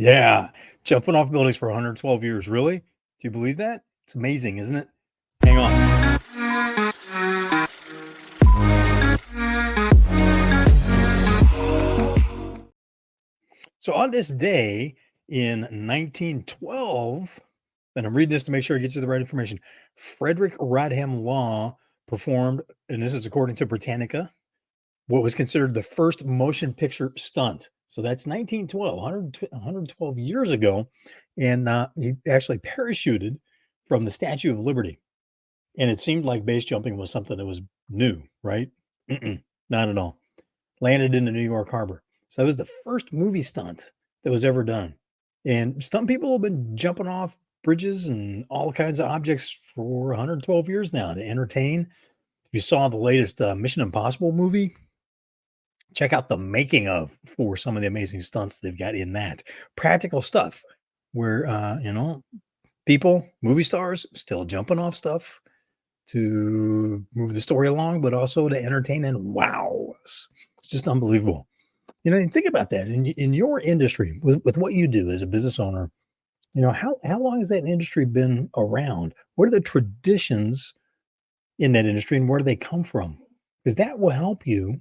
Yeah, jumping off buildings for 112 years, really? Do you believe that? It's amazing, isn't it? Hang on. So on this day in 1912, and I'm reading this to make sure I get you the right information, Frederick Rodham Law performed, and this is according to Britannica, what was considered the first motion picture stunt. So that's 1912, 112 years ago. And he actually parachuted from the Statue of Liberty. And it seemed like base jumping was something that was new, right? Not at all. Landed in the New York Harbor. So that was the first movie stunt that was ever done. And stunt people have been jumping off bridges and all kinds of objects for 112 years now to entertain. If you saw the latest Mission Impossible movie, check out the making of for some of the amazing stunts they've got in that. Practical stuff where, people, movie stars, still jumping off stuff to move the story along, but also to entertain and wow us. It's just unbelievable. And think about that in your industry with what you do as a business owner. How long has that industry been around? What are the traditions in that industry, and where do they come from? Because that will help you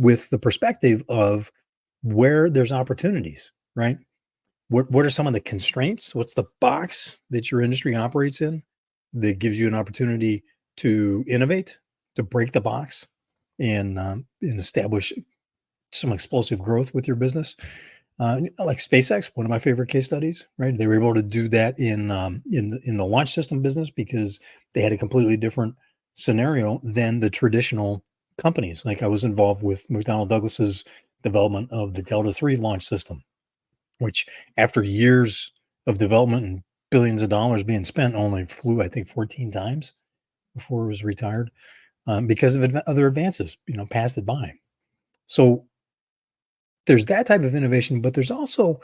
with the perspective of where there's opportunities, right? What are some of the constraints? What's the box that your industry operates in that gives you an opportunity to innovate, to break the box, and establish some explosive growth with your business? Like SpaceX, one of my favorite case studies, right? They were able to do that in the launch system business because they had a completely different scenario than the traditional companies. Like I was involved with McDonnell Douglas's development of the Delta III launch system, which after years of development and billions of dollars being spent, only flew, I think, 14 times before it was retired because of other advances, passed it by. So there's that type of innovation, but there's also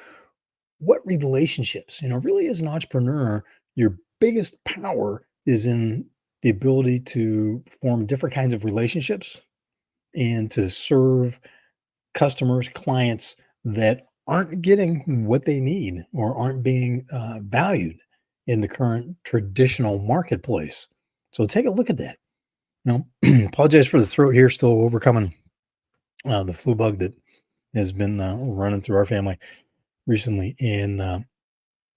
what relationships, really as an entrepreneur, your biggest power is in the ability to form different kinds of relationships and to serve customers, clients that aren't getting what they need or aren't being valued in the current traditional marketplace. So take a look at that. Apologize for the throat here, still overcoming the flu bug that has been running through our family recently. And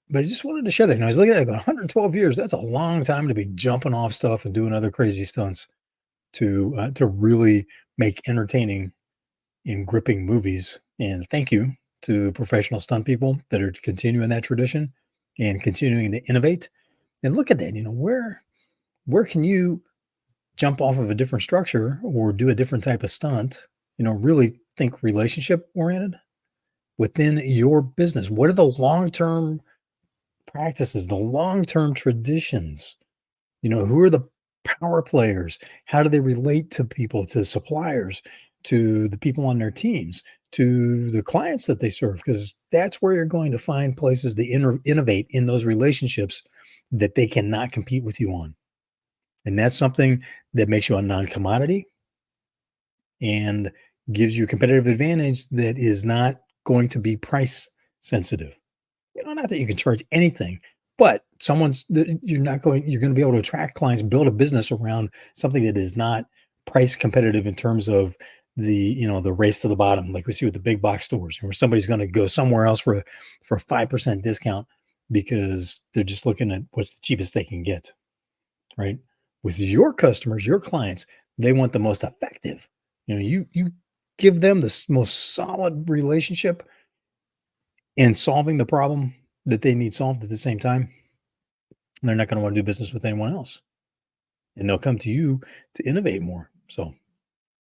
but I just wanted to share that. I was looking at it, 112 years. That's a long time to be jumping off stuff and doing other crazy stunts to really make entertaining and gripping movies. And thank you to professional stunt people that are continuing that tradition and continuing to innovate. And look at that. Where can you jump off of a different structure or do a different type of stunt? Really think relationship oriented within your business. What are the long-term practices, the long-term traditions? Who are the power players? How do they relate to people, to suppliers, to the people on their teams, to the clients that they serve? Because that's where you're going to find places to innovate in those relationships that they cannot compete with you on. And that's something that makes you a non-commodity and gives you a competitive advantage that is not going to be price sensitive. Not that you can charge anything, but you're going to be able to attract clients, build a business around something that is not price competitive in terms of the race to the bottom, like we see with the big box stores, where somebody's going to go somewhere else for a 5% discount because they're just looking at what's the cheapest they can get, right? With your customers, your clients, they want the most effective. You give them the most solid relationship and solving the problem that they need solved at the same time, they're not going to want to do business with anyone else. And they'll come to you to innovate more. So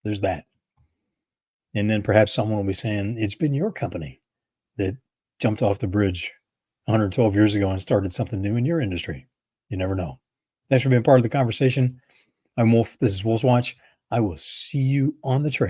there's that. And then perhaps someone will be saying, it's been your company that jumped off the bridge 112 years ago and started something new in your industry. You never know. Thanks for being part of the conversation. I'm Wolf. This is Wolf's Watch. I will see you on the trail.